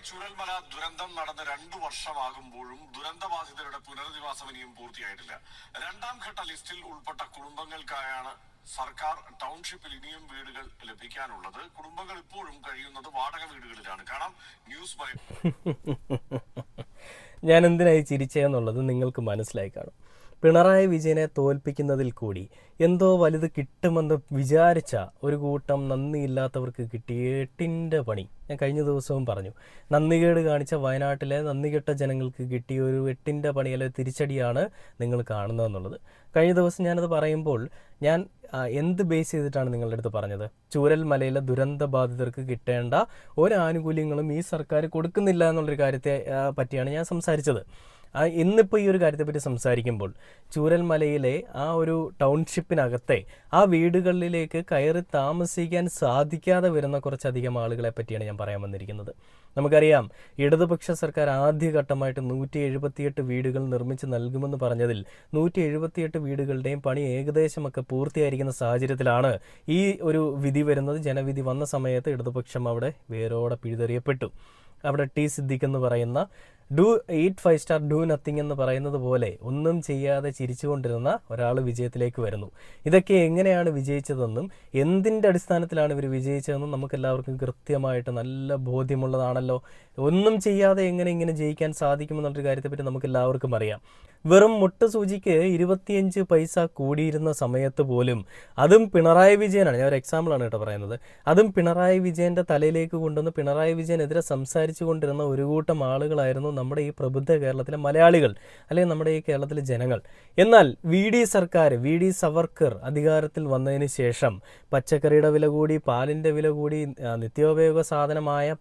ചൂരൽമല ദുരന്തം നടന്ന് 2 വർഷമാകുമ്പോഴും ദുരന്തബാധിതരുടെ പുനരധിവാസം ഇനിയും പൂർത്തിയായിട്ടില്ല. 2ാം ഘട്ട ലിസ്റ്റിൽ ഉൾപ്പെട്ട കുടുംബങ്ങൾക്കായാണ് സർക്കാർ ടൗൺഷിപ്പിൽ ഇനിയും വീടുകൾ ലഭിക്കാനുള്ളത്. കുടുംബങ്ങൾ ഇപ്പോഴും കഴിയുന്നത് വാടക വീടുകളിലാണ്. കാണാം ന്യൂസ് ബൈ. ഞാൻ എന്തിനായി ചിരിച്ചെന്നുള്ളത് നിങ്ങൾക്ക് മനസ്സിലായി കാണും. പിണറായി വിജയനെ തോൽപ്പിക്കുന്നതിൽ കൂടി എന്തോ വലുത് കിട്ടുമെന്ന് വിചാരിച്ച ഒരു കൂട്ടം നന്ദിയില്ലാത്തവർക്ക് കിട്ടിയ എട്ടിൻ്റെ പണി ഞാൻ കഴിഞ്ഞ ദിവസവും പറഞ്ഞു. നന്ദികേട് കാണിച്ച വയനാട്ടിലെ നന്ദികെട്ട ജനങ്ങൾക്ക് കിട്ടിയ ഒരു എട്ടിൻ്റെ പണി അല്ലെങ്കിൽ തിരിച്ചടിയാണ് നിങ്ങൾ കാണുന്നതെന്നുള്ളത്. കഴിഞ്ഞ ദിവസം ഞാനത് പറയുമ്പോൾ ഞാൻ എന്ത് ബേസ് ചെയ്തിട്ടാണ് നിങ്ങളുടെ അടുത്ത് പറഞ്ഞത്? ചൂരൽമലയിലെ ദുരന്ത ബാധിതർക്ക് കിട്ടേണ്ട ഒരു ആനുകൂല്യങ്ങളും ഈ സർക്കാർ കൊടുക്കുന്നില്ല എന്നുള്ളൊരു കാര്യത്തെ പറ്റിയാണ് ഞാൻ സംസാരിച്ചത്. ഇന്നിപ്പോൾ ഈ ഒരു കാര്യത്തെപ്പറ്റി സംസാരിക്കുമ്പോൾ ചൂരൽമലയിലെ ആ ഒരു ടൗൺഷിപ്പിനകത്തെ ആ വീടുകളിലേക്ക് കയറി താമസിക്കാൻ സാധിക്കാതെ വരുന്ന കുറച്ചധികം ആളുകളെ പറ്റിയാണ് ഞാൻ പറയാൻ വന്നിരിക്കുന്നത്. നമുക്കറിയാം, ഇടതുപക്ഷ സർക്കാർ ആദ്യഘട്ടമായിട്ട് 178 വീടുകൾ നിർമ്മിച്ച് നൽകുമെന്ന് പറഞ്ഞതിൽ 178 വീടുകളുടെയും പണി ഏകദേശമൊക്കെ പൂർത്തിയായിരിക്കുന്ന സാഹചര്യത്തിലാണ് ഈ ഒരു വിധി വരുന്നത്. ജനവിധി വന്ന സമയത്ത് ഇടതുപക്ഷം അവിടെ വേരോടെ പിഴുതെറിയപ്പെട്ടു. അവിടെ ടി സിദ്ദിഖ് എന്ന് പറയുന്ന ഡു 8 5 സ്റ്റാർ ഡു നത്തിങ് എന്ന് പറയുന്നത് പോലെ ഒന്നും ചെയ്യാതെ ചിരിച്ചുകൊണ്ടിരുന്ന ഒരാൾ വിജയത്തിലേക്ക് വരുന്നു. ഇതൊക്കെ എങ്ങനെയാണ് വിജയിച്ചതെന്നും എന്തിൻ്റെ അടിസ്ഥാനത്തിലാണ് ഇവർ വിജയിച്ചതെന്നും നമുക്കെല്ലാവർക്കും കൃത്യമായിട്ട് നല്ല ബോധ്യമുള്ളതാണല്ലോ. ഒന്നും ചെയ്യാതെ എങ്ങനെ ഇങ്ങനെ ജയിക്കാൻ സാധിക്കുമെന്നുള്ളൊരു കാര്യത്തെപ്പറ്റി നമുക്കെല്ലാവർക്കും അറിയാം. വെറും മുട്ട സൂചിക്ക് 25 പൈസ കൂടിയിരുന്ന സമയത്ത് പോലും, അതും പിണറായി വിജയനാണ്, ഞാൻ ഒരു എക്സാമ്പിളാണ് കേട്ടോ പറയുന്നത്, അതും പിണറായി വിജയൻ്റെ തലയിലേക്ക് കൊണ്ടുവന്ന് പിണറായി വിജയനെതിരെ സംസാരിച്ചു കൊണ്ടിരുന്ന ഒരു കൂട്ടം ആളുകളായിരുന്നു നമ്മുടെ ഈ പ്രബുദ്ധ കേരളത്തിലെ മലയാളികൾ, അല്ലെങ്കിൽ നമ്മുടെ ഈ കേരളത്തിലെ ജനങ്ങൾ. എന്നാൽ വി ഡി സവർക്കർ അധികാരത്തിൽ വന്നതിന് ശേഷം പച്ചക്കറിയുടെ വില കൂടി, പാലിൻ്റെ വില കൂടി, നിത്യോപയോഗ സാധനമായ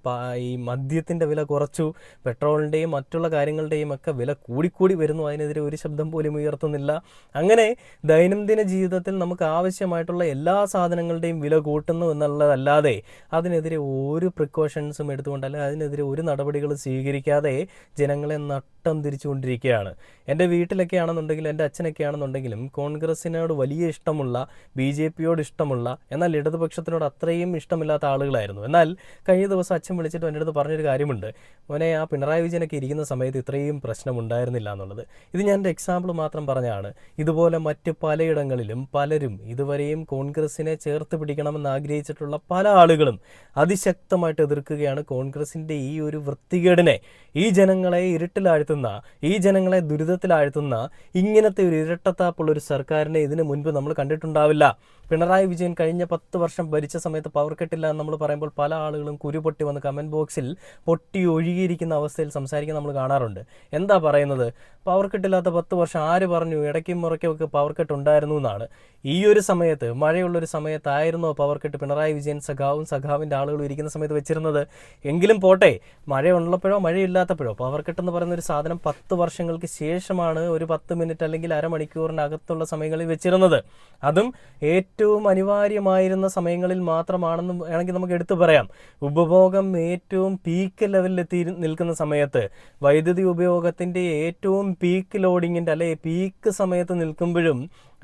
ഈ മദ്യത്തിൻ്റെ വില കുറച്ചു, പെട്രോളിൻ്റെയും മറ്റുള്ള കാര്യങ്ങളുടെയും ഒക്കെ വില കൂടിക്കൂടി വരുന്നു. അതിനെതിരെ ഒരു ശബ്ദം പോലും ഉയർത്തുന്നില്ല. അങ്ങനെ ദൈനംദിന ജീവിതത്തിൽ നമുക്ക് ആവശ്യമായിട്ടുള്ള എല്ലാ സാധനങ്ങളുടെയും വില കൂട്ടുന്നു എന്നുള്ളതല്ലാതെ അതിനെതിരെ ഒരു പ്രിക്കോഷൻസും എടുത്തുകൊണ്ടല്ല, അതിനെതിരെ ഒരു നടപടികൾ സ്വീകരിക്കാതെ ജനങ്ങളെ നട്ടം തിരിച്ചുകൊണ്ടിരിക്കുകയാണ്. എൻ്റെ വീട്ടിലൊക്കെ ആണെന്നുണ്ടെങ്കിലും, എൻ്റെ അച്ഛനൊക്കെ ആണെന്നുണ്ടെങ്കിലും കോൺഗ്രസിനോട് വലിയ ഇഷ്ടമുള്ള, BJPയോട് ഇഷ്ടമുള്ള, എന്നാൽ ഇടതുപക്ഷത്തിനോട് അത്രയും ഇഷ്ടമില്ലാത്ത ആളുകളായിരുന്നു. എന്നാൽ കഴിഞ്ഞ ദിവസം അച്ഛൻ വിളിച്ചിട്ട് എൻ്റെ അടുത്ത് പറഞ്ഞൊരു കാര്യമുണ്ട്, മോനെ ആ പിണറായി വിജയനൊക്കെ ഇരിക്കുന്ന സമയത്ത് ഇത്രയും പ്രശ്നം ഉണ്ടായിരുന്നില്ല എന്നുള്ളത്. ഇത് ഞാൻ എൻ്റെ എക്സാമ്പിൾ മാത്രം പറഞ്ഞാണ്. ഇതുപോലെ മറ്റ് പലയിടങ്ങളിലും പലരും ഇതുവരെയും കോൺഗ്രസിനെ ചേർത്ത് പിടിക്കണമെന്ന് ആഗ്രഹിച്ചിട്ടുള്ള പല ആളുകളും അതിശക്തമായിട്ട് എതിർക്കുകയാണ് കോൺഗ്രസിൻ്റെ ഈ ഒരു വൃത്തികേടിനെ. ഈ ജനങ്ങളെ ഇരുട്ടിലാഴ്ത്തുന്ന, ഈ ജനങ്ങളെ ദുരിതത്തിലാഴ്ത്തുന്ന ഇങ്ങനത്തെ ഒരു ഇരട്ടത്താപ്പുള്ളൊരു സർക്കാരിനെ ഇതിനു മുൻപ് നമ്മൾ കണ്ടിട്ടുണ്ടാവില്ല. പിണറായി വിജയൻ കഴിഞ്ഞ 10 വർഷം ഭരിച്ച സമയത്ത് പവർ കട്ടില്ല എന്ന് നമ്മൾ പറയുമ്പോൾ പല ആളുകളും കുരുപൊട്ടി വന്ന് കമൻറ്റ് ബോക്സിൽ പൊട്ടി ഒഴുകിയിരിക്കുന്ന അവസ്ഥയിൽ സംസാരിക്കാൻ നമ്മൾ കാണാറുണ്ട്. എന്താ പറയുന്നത്? പവർ കട്ടില്ലാത്ത 10 വർഷം ആര് പറഞ്ഞു? ഇടയ്ക്കും മുറയ്ക്കുമൊക്കെ പവർ കട്ട് ഉണ്ടായിരുന്നു എന്നാണ്. ഈ ഒരു സമയത്ത്, മഴയുള്ളൊരു സമയത്തായിരുന്നോ പവർ കട്ട് പിണറായി വിജയൻ സഖാവിൻ്റെ ആളുകളും ഇരിക്കുന്ന സമയത്ത് വെച്ചിരുന്നത്? എങ്കിലും പോട്ടെ, മഴയുള്ളപ്പോഴോ മഴയില്ലാത്തപ്പോഴോ പവർ കട്ട് എന്ന് പറയുന്ന ഒരു സാധനം 10 വർഷങ്ങൾക്ക് ശേഷമാണ് ഒരു 10 മിനിറ്റ് അല്ലെങ്കിൽ അരമണിക്കൂറിനകത്തുള്ള സമയങ്ങളിൽ വെച്ചിരുന്നത്. അതും ഏറ്റവും അനിവാര്യമായിരുന്ന സമയങ്ങളിൽ മാത്രമാണെന്ന് വേണമെങ്കിൽ നമുക്ക് എടുത്തു പറയാം. ഉപഭോഗം ഏറ്റവും പീക്ക് ലെവലിലെത്തി നിൽക്കുന്ന സമയത്ത്, വൈദ്യുതി ഉപയോഗത്തിൻ്റെ ഏറ്റവും പീക്ക് ലോഡിങ്ങിൻ്റെ അല്ലെ പീക്ക് സമയത്ത് നിൽക്കുമ്പോഴും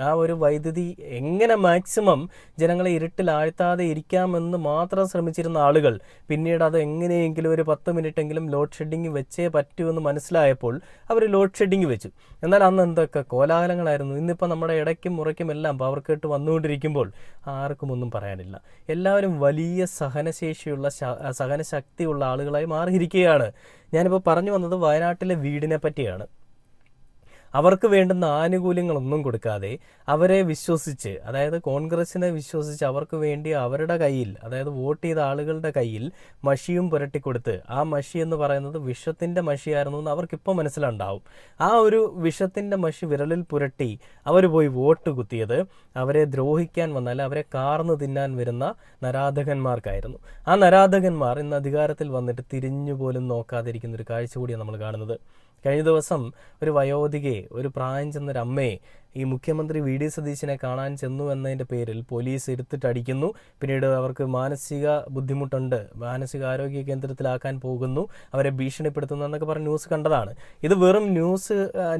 ആ ഒരു വൈദ്യുതി എങ്ങനെ മാക്സിമം ജനങ്ങളെ ഇരുട്ടിലാഴ്ത്താതെ ഇരിക്കാമെന്ന് മാത്രം ശ്രമിച്ചിരുന്ന ആളുകൾ പിന്നീട് അത് എങ്ങനെയെങ്കിലും ഒരു 10 മിനിറ്റെങ്കിലും ലോഡ് ഷെഡിങ് വെച്ചേ പറ്റുമെന്ന് മനസ്സിലായപ്പോൾ അവർ ലോഡ് ഷെഡിങ് വെച്ചു. എന്നാൽ അന്ന് എന്തൊക്കെ കോലാഹലങ്ങളായിരുന്നു. ഇന്നിപ്പോൾ നമ്മുടെ ഇടയ്ക്കും മുറയ്ക്കും എല്ലാം പവർ കട്ട് വന്നുകൊണ്ടിരിക്കുമ്പോൾ ആർക്കും ഒന്നും പറയാനില്ല. എല്ലാവരും വലിയ സഹനശക്തിയുള്ള ആളുകളായി മാറിയിരിക്കുകയാണ്. ഞാനിപ്പോൾ പറഞ്ഞു വന്നത് വയനാട്ടിലെ വീടിനെ പറ്റിയാണ്. അവർക്ക് വേണ്ടുന്ന ആനുകൂല്യങ്ങളൊന്നും കൊടുക്കാതെ അവരെ വിശ്വസിച്ച്, അതായത് കോൺഗ്രസിനെ വിശ്വസിച്ച് അവർക്ക് വേണ്ടി അവരുടെ കയ്യിൽ, അതായത് വോട്ട് ചെയ്ത ആളുകളുടെ കയ്യിൽ മഷിയും പുരട്ടിക്കൊടുത്ത്, ആ മഷി എന്ന് പറയുന്നത് വിഷത്തിൻ്റെ മഷിയായിരുന്നു എന്ന് അവർക്കിപ്പോൾ മനസ്സിലുണ്ടാവും. ആ ഒരു വിഷത്തിൻ്റെ മഷി വിരലിൽ പുരട്ടി അവർ പോയി വോട്ട് കുത്തിയത് അവരെ ദ്രോഹിക്കാൻ വന്നാൽ അവരെ കാർന്നു തിന്നാൻ വരുന്ന നരാധകന്മാർക്കായിരുന്നു. ആ നരാധകന്മാർ ഇന്ന് അധികാരത്തിൽ വന്നിട്ട് തിരിഞ്ഞു പോലും നോക്കാതിരിക്കുന്ന ഒരു കാഴ്ച കൂടിയാണ് നമ്മൾ കാണുന്നത്. കഴിഞ്ഞ ദിവസം ഒരു വയോധികയെ, ഒരു പ്രായം ചെന്നൊരു അമ്മയെ ഈ മുഖ്യമന്ത്രി വി.ഡി. സതീശനെ കാണാൻ ചെന്നു എന്നതിൻ്റെ പേരിൽ പോലീസ് എടുത്തിട്ടടിക്കുന്നു. പിന്നീട് അവർക്ക് മാനസിക ബുദ്ധിമുട്ടുണ്ട്, മാനസികാരോഗ്യ കേന്ദ്രത്തിലാക്കാൻ പോകുന്നു, അവരെ ഭീഷണിപ്പെടുത്തുന്നു എന്നൊക്കെ പറഞ്ഞ് ന്യൂസ് കണ്ടതാണ്. ഇത് വെറും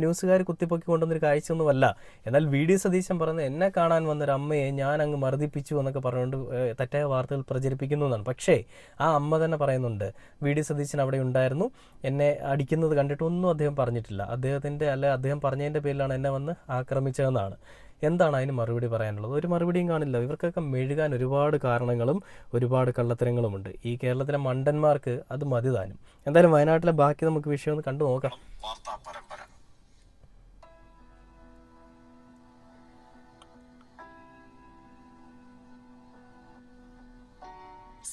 ന്യൂസുകാർ കുത്തിപ്പൊക്കി കൊണ്ടുവന്നൊരു കാഴ്ചയൊന്നുമല്ല. എന്നാൽ വി.ഡി. സതീശൻ പറയുന്നത് എന്നെ കാണാൻ വന്നൊരു അമ്മയെ ഞാൻ അങ്ങ് മർദ്ദിപ്പിച്ചു എന്നൊക്കെ പറഞ്ഞുകൊണ്ട് തെറ്റായ വാർത്തകൾ പ്രചരിപ്പിക്കുന്നു എന്നാണ്. പക്ഷേ ആ അമ്മ തന്നെ പറയുന്നുണ്ട് വി.ഡി. സതീശൻ അവിടെ ഉണ്ടായിരുന്നു, എന്നെ അടിക്കുന്നത് കണ്ടിട്ടൊന്നും അദ്ദേഹം പറഞ്ഞിട്ടില്ല, അദ്ദേഹം പറഞ്ഞതിൻ്റെ പേരിലാണ് എന്നെ വന്ന് ആക്രമിച്ചതെന്നാണ്. എന്താണ് അതിന് മറുപടി പറയാനുള്ളത്? ഒരു മറുപടിയും കാണില്ല. ഇവർക്കൊക്കെ മെഴുകാൻ ഒരുപാട് കാരണങ്ങളും ഒരുപാട് കള്ളത്തരങ്ങളുമുണ്ട്. ഈ കേരളത്തിലെ മണ്ടന്മാർക്ക് അത് മതി താനും. എന്തായാലും വയനാട്ടിലെ ബാക്കി നമുക്ക് വിഷയം ഒന്ന് കണ്ടു നോക്കാം. വാർത്താ പരമ്പര.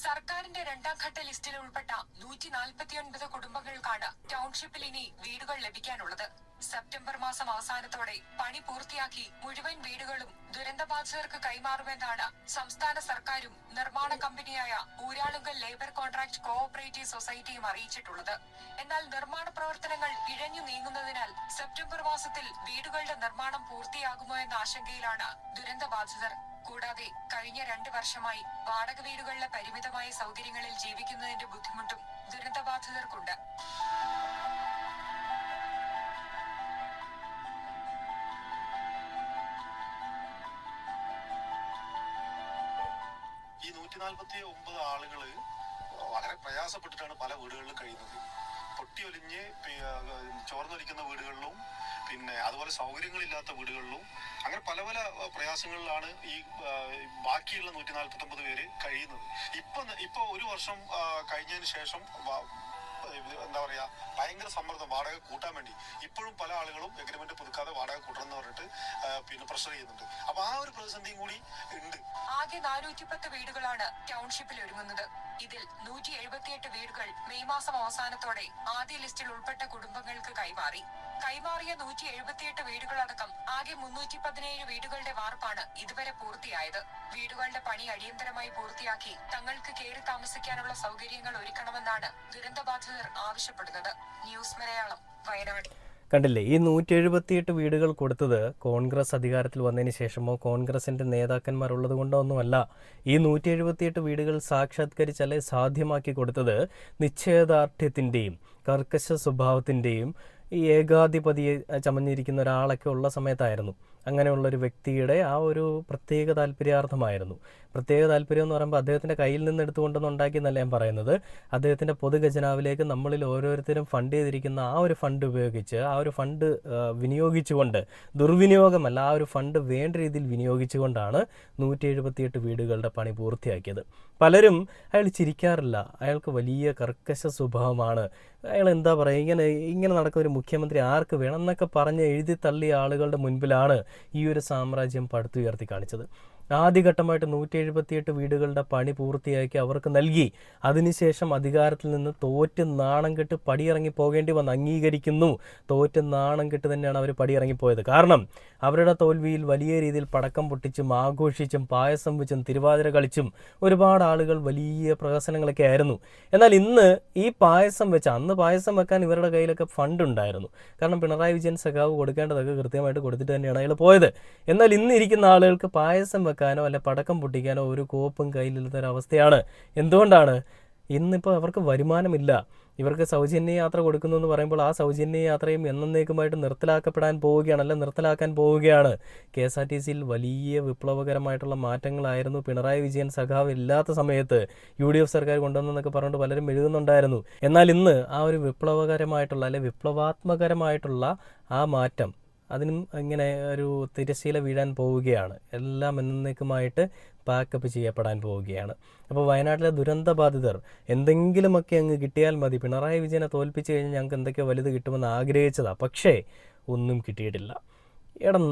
സർക്കാരിന്റെ രണ്ടാം ഘട്ട ലിസ്റ്റിൽ ഉൾപ്പെട്ട 149 കുടുംബങ്ങൾക്കാണ് ടൗൺഷിപ്പിൽ ഇനി വീടുകൾ ലഭിക്കാനുള്ളത്. സെപ്റ്റംബർ മാസം അവസാനത്തോടെ പണി പൂർത്തിയാക്കി മുഴുവൻ വീടുകളും ദുരന്തബാധിതർക്ക് കൈമാറുമെന്നാണ് സംസ്ഥാന സർക്കാരും നിർമ്മാണ കമ്പനിയായ ഊരാളുങ്കൽ ലേബർ കോൺട്രാക്ട് കോഓപ്പറേറ്റീവ് സൊസൈറ്റിയും അറിയിച്ചിട്ടുള്ളത്. എന്നാൽ നിർമ്മാണ പ്രവർത്തനങ്ങൾ ഇഴഞ്ഞു നീങ്ങുന്നതിനാൽ സെപ്റ്റംബർ മാസത്തിൽ വീടുകളുടെ നിർമ്മാണം പൂർത്തിയാകുമോ എന്ന ആശങ്കയിലാണ് ദുരന്തബാധിതർ. കൂടാതെ കഴിഞ്ഞ 2 വർഷമായി വാടക വീടുകളിലെ പരിമിതമായ സൗകര്യങ്ങളിൽ ജീവിക്കുന്നതിന്റെ ബുദ്ധിമുട്ടും ദുരന്തബാധിതർക്കുണ്ട്. ഈ 149 ആളുകള് വളരെ പ്രയാസപ്പെട്ടിട്ടാണ് പല വീടുകളിലും കഴിയുന്നത്. പൊട്ടിയൊലിഞ്ഞ് ചോർന്നൊലിക്കുന്ന വീടുകളിലും പിന്നെ അതുപോലെ സൗകര്യങ്ങളില്ലാത്ത വീടുകളിലും അങ്ങനെ പല പല പ്രയാസങ്ങളിലാണ് ഈ ബാക്കിയുള്ള 149 പേര് കഴിയുന്നത്. ഇപ്പൊ 1 വർഷം കഴിഞ്ഞതിന് ശേഷം എന്താ പറയാ ഭയങ്കര സമ്മർദ്ദം വാടക കൂട്ടാൻ വേണ്ടി ഇപ്പോഴും പല ആളുകളും എഗ്രിമെന്റ് പുതുക്കാതെ വാടക കൂട്ടണം എന്ന് പറഞ്ഞിട്ട് പിന്നെ പ്രഷർ ചെയ്യുന്നുണ്ട്. അപ്പൊ ആ ഒരു പ്രതിസന്ധിയും കൂടി ഉണ്ട്. ആകെ 410 വീടുകളാണ് ടൗൺഷിപ്പിൽ ഒരുങ്ങുന്നത്. ഇതിൽ 178 വീടുകൾ മെയ് മാസം അവസാനത്തോടെ ആദ്യ ലിസ്റ്റിൽ ഉൾപ്പെട്ട കുടുംബങ്ങൾക്ക് കൈമാറിയ 178 വീടുകളടക്കം ആകെ 317 വീടുകളുടെ വാർപ്പാണ് ഇതുവരെ പൂർത്തിയായത്. വീടുകളുടെ പണി അടിയന്തരമായി പൂർത്തിയാക്കി തങ്ങൾക്ക് കയറി താമസിക്കാനുള്ള സൗകര്യങ്ങൾ ഒരുക്കണമെന്നാണ് ദുരന്തബാധിതർ ആവശ്യപ്പെടുന്നത്. ന്യൂസ് മലയാളം, വയനാട്. കണ്ടില്ലേ, ഈ 178 വീടുകൾ കൊടുത്തത് കോൺഗ്രസ് അധികാരത്തിൽ വന്നതിന് ശേഷമോ കോൺഗ്രസിൻ്റെ നേതാക്കന്മാരുള്ളത് കൊണ്ടോ ഒന്നുമല്ല. ഈ 178 വീടുകൾ സാക്ഷാത്കരിച്ചല്ലേ സാധ്യമാക്കി കൊടുത്തത് നിശ്ചയദാർഢ്യത്തിൻ്റെയും കർക്കശ സ്വഭാവത്തിൻ്റെയും ഈ ഏകാധിപതിയെ ചമഞ്ഞിരിക്കുന്ന ഒരാളൊക്കെ ഉള്ള സമയത്തായിരുന്നു. അങ്ങനെയുള്ളൊരു വ്യക്തിയുടെ ആ ഒരു പ്രത്യേക താല്പര്യാർത്ഥമായിരുന്നു. പ്രത്യേക താല്പര്യം എന്ന് പറയുമ്പോൾ അദ്ദേഹത്തിൻ്റെ കയ്യിൽ നിന്ന് എടുത്തുകൊണ്ടൊന്നും ഉണ്ടാക്കിയെന്നല്ല ഞാൻ പറയുന്നത്. അദ്ദേഹത്തിൻ്റെ പൊതുഖജനാവിലേക്ക് നമ്മളിൽ ഓരോരുത്തരും ഫണ്ട് ചെയ്തിരിക്കുന്ന ആ ഒരു ഫണ്ട് ഉപയോഗിച്ച് ആ ഒരു ഫണ്ട് വിനിയോഗിച്ചുകൊണ്ട്, ദുർവിനിയോഗമല്ല, ആ ഒരു ഫണ്ട് വേണ്ട രീതിയിൽ വിനിയോഗിച്ചുകൊണ്ടാണ് 178 വീടുകളുടെ പണി പൂർത്തിയാക്കിയത്. പലരും അയാൾ ചിരിക്കാറില്ല, അയാൾക്ക് വലിയ കർക്കശ സ്വഭാവമാണ്, അയാൾ എന്താ പറയുക, ഇങ്ങനെ നടക്കുന്ന ഒരു മുഖ്യമന്ത്രി ആർക്ക് വേണം എന്നൊക്കെ പറഞ്ഞ് എഴുതി തള്ളിയ ആളുകളുടെ മുൻപിലാണ് ഈ ഒരു സാമ്രാജ്യം പടുത്തുയർത്തി കാണിച്ചത്. ആദ്യഘട്ടമായിട്ട് 178 വീടുകളുടെ പണി പൂർത്തിയാക്കി അവർക്ക് നൽകി. അതിനുശേഷം അധികാരത്തിൽ നിന്ന് തോറ്റ് നാണം കെട്ട് പടിയിറങ്ങി പോകേണ്ടി വന്ന് അംഗീകരിക്കുന്നു. തോറ്റ് നാണം കെട്ട് തന്നെയാണ് അവർ പടിയിറങ്ങിപ്പോയത്. കാരണം അവരുടെ തോൽവിയിൽ വലിയ രീതിയിൽ പടക്കം പൊട്ടിച്ചും ആഘോഷിച്ചും പായസം വെച്ചും തിരുവാതിര കളിച്ചും ഒരുപാട് ആളുകൾ വലിയ പ്രഹസനങ്ങളൊക്കെ ആയിരുന്നു. എന്നാൽ ഇന്ന് ഈ പായസം വെച്ച്, അന്ന് പായസം വെക്കാൻ ഇവരുടെ കയ്യിലൊക്കെ ഫണ്ട് ഉണ്ടായിരുന്നു. കാരണം പിണറായി വിജയൻ സഖാവ് കൊടുക്കേണ്ടതൊക്കെ കൃത്യമായിട്ട് കൊടുത്തിട്ട് തന്നെയാണ് അയാൾ പോയത്. എന്നാൽ ഇന്ന് ഇരിക്കുന്ന ആളുകൾക്ക് പായസം വെക്കാനോ അല്ലെ പടക്കം പൊട്ടിക്കാനോ ഒരു കോപ്പും കയ്യിലില്ലാത്തൊരവസ്ഥയാണ്. എന്തുകൊണ്ടാണ്? ഇന്നിപ്പോൾ അവർക്ക് വരുമാനമില്ല. ഇവർക്ക് സൗജന്യ യാത്ര കൊടുക്കുന്നു എന്ന് പറയുമ്പോൾ ആ സൗജന്യ യാത്രയും എന്നേക്കുമായിട്ട് നിർത്തലാക്കാൻ പോവുകയാണ്. KSRTCയിൽ വലിയ വിപ്ലവകരമായിട്ടുള്ള മാറ്റങ്ങളായിരുന്നു പിണറായി വിജയൻ സഖാവ് ഇല്ലാത്ത സമയത്ത് UDF സർക്കാർ കൊണ്ടുവന്നെന്നൊക്കെ പറഞ്ഞുകൊണ്ട് പലരും എഴുതുന്നുണ്ടായിരുന്നു. എന്നാൽ ഇന്ന് ആ ഒരു വിപ്ലവാത്മകരമായിട്ടുള്ള ആ മാറ്റം അതിനും ഇങ്ങനെ ഒരു തിരശ്ശീല വീഴാൻ പോവുകയാണ്. എല്ലാം എന്നേക്കുമായിട്ട് പാക്കപ്പ് ചെയ്യപ്പെടാൻ പോവുകയാണ്. അപ്പോൾ വയനാട്ടിലെ ദുരന്തബാധിതർ എന്തെങ്കിലുമൊക്കെ അങ്ങ് കിട്ടിയാൽ മതി, പിണറായി വിജയനെ തോൽപ്പിച്ച് കഴിഞ്ഞാൽ ഞങ്ങൾക്ക് എന്തൊക്കെയോ വലുത് കിട്ടുമെന്ന് ആഗ്രഹിച്ചതാണ്. പക്ഷേ ഒന്നും കിട്ടിയിട്ടില്ല.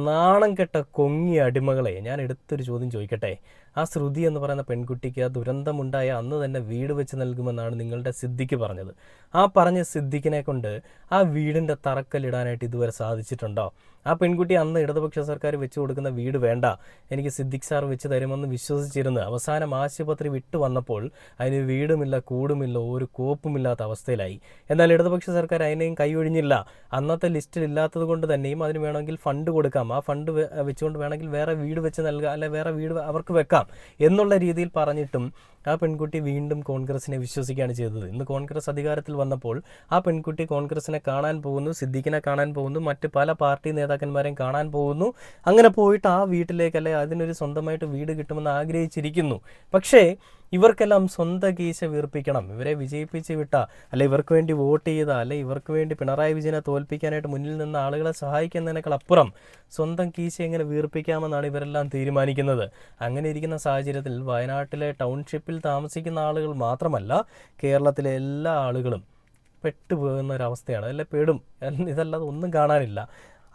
നാണം കെട്ട കൊങ്ങിയ അടിമകളെ, ഞാൻ എടുത്തൊരു ചോദ്യം ചോദിക്കട്ടെ, ആ ശ്രുതി എന്ന് പറയുന്ന പെൺകുട്ടിക്ക് ആ ദുരന്തമുണ്ടായ അന്ന് തന്നെ വീട് വെച്ച് നൽകുമെന്നാണ് നിങ്ങളുടെ സിദ്ദിഖ് പറഞ്ഞത്. ആ പറഞ്ഞ സിദ്ദിഖിനെ കൊണ്ട് ആ വീടിൻ്റെ തറക്കല്ലിടാനായിട്ട് ഇതുവരെ സാധിച്ചിട്ടുണ്ടോ? ആ പെൺകുട്ടി അന്ന് ഇടതുപക്ഷ സർക്കാർ വെച്ച് കൊടുക്കുന്ന വീട് വേണ്ട, എനിക്ക് സിദ്ദിഖ് സാർ വെച്ച് തരുമെന്ന് വിശ്വസിച്ചിരുന്ന് അവസാനം ആശുപത്രി വിട്ടു വന്നപ്പോൾ അതിന് വീടുമില്ല, കൂടുമില്ല, ഒരു കോപ്പുമില്ലാത്ത അവസ്ഥയിലായി. എന്നാൽ ഇടതുപക്ഷ സർക്കാർ അതിനെയും കൈയൊഴിഞ്ഞില്ല. അന്നത്തെ ലിസ്റ്റിൽ ഇല്ലാത്തത് കൊണ്ട് തന്നെയും അതിന് വേണമെങ്കിൽ ഫണ്ട് കൊടുക്കാം, ആ ഫണ്ട് വെച്ചുകൊണ്ട് വേണമെങ്കിൽ വേറെ വീട് വെച്ച് നൽകാം, അല്ലെ വേറെ വീട് അവർക്ക് വെക്കാം എന്നുള്ള രീതിയിൽ പറഞ്ഞിട്ടും ആ പെൺകുട്ടി വീണ്ടും കോൺഗ്രസിനെ വിശ്വസിക്കുകയാണ് ചെയ്തത്. ഇന്ന് കോൺഗ്രസ് അധികാരത്തിൽ വന്നപ്പോൾ ആ പെൺകുട്ടി കോൺഗ്രസിനെ കാണാൻ പോകുന്നു, സിദ്ദിഖിനെ കാണാൻ പോകുന്നു, മറ്റ് പല പാർട്ടി നേതാക്കന്മാരെയും കാണാൻ പോകുന്നു. അങ്ങനെ പോയിട്ട് ആ വീട്ടിലേക്ക് അല്ലെ അതിനൊരു സ്വന്തമായിട്ട് വീട് കിട്ടുമെന്ന് ആഗ്രഹിച്ചിരിക്കുന്നു. പക്ഷേ ഇവർക്കെല്ലാം സ്വന്തം കീശ വീർപ്പിക്കണം, ഇവരെ വിജയിപ്പിച്ച് വിട്ട, അല്ലെ ഇവർക്ക് വേണ്ടി വോട്ട് ചെയ്ത, അല്ലെ ഇവർക്ക് വേണ്ടി പിണറായി വിജയനെ തോൽപ്പിക്കാനായിട്ട് മുന്നിൽ നിന്ന് ആളുകളെ സഹായിക്കുന്നതിനേക്കാൾ അപ്പുറം സ്വന്തം കീശ എങ്ങനെ വീർപ്പിക്കാമെന്നാണ് ഇവരെല്ലാം തീരുമാനിക്കുന്നത്. അങ്ങനെ ഇരിക്കുന്ന സാഹചര്യത്തിൽ വയനാട്ടിലെ ടൗൺഷിപ്പിൽ താമസിക്കുന്ന ആളുകൾ മാത്രമല്ല, കേരളത്തിലെ എല്ലാ ആളുകളും പെട്ടുപോകുന്ന ഒരവസ്ഥയാണ്. അല്ലെ പെടും, ഇതല്ലാതെ ഒന്നും കാണാനില്ല.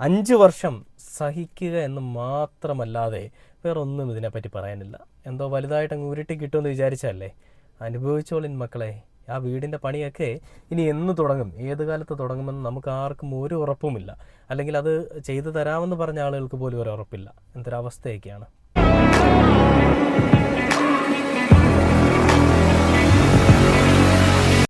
5 വർഷം സഹിക്കുക എന്ന് മാത്രമല്ലാതെ വേറെ ഒന്നും ഇതിനെപ്പറ്റി പറയാനില്ല. എന്തോ വലുതായിട്ട് അങ്ങ് ഉരുട്ടി കിട്ടുമെന്ന് വിചാരിച്ചല്ലേ? അനുഭവിച്ചോളിൻ മക്കളെ. ആ വീടിൻ്റെ പണിയൊക്കെ ഇനി എന്ന് തുടങ്ങും, ഏത് കാലത്ത് തുടങ്ങുമെന്ന് നമുക്ക് ആർക്കും ഒരു ഉറപ്പുമില്ല. അല്ലെങ്കിൽ അത് ചെയ്തു തരാമെന്ന് പറഞ്ഞ ആളുകൾക്ക് പോലും ഒരു ഉറപ്പില്ല. എന്തൊരവസ്ഥയൊക്കെയാണ്.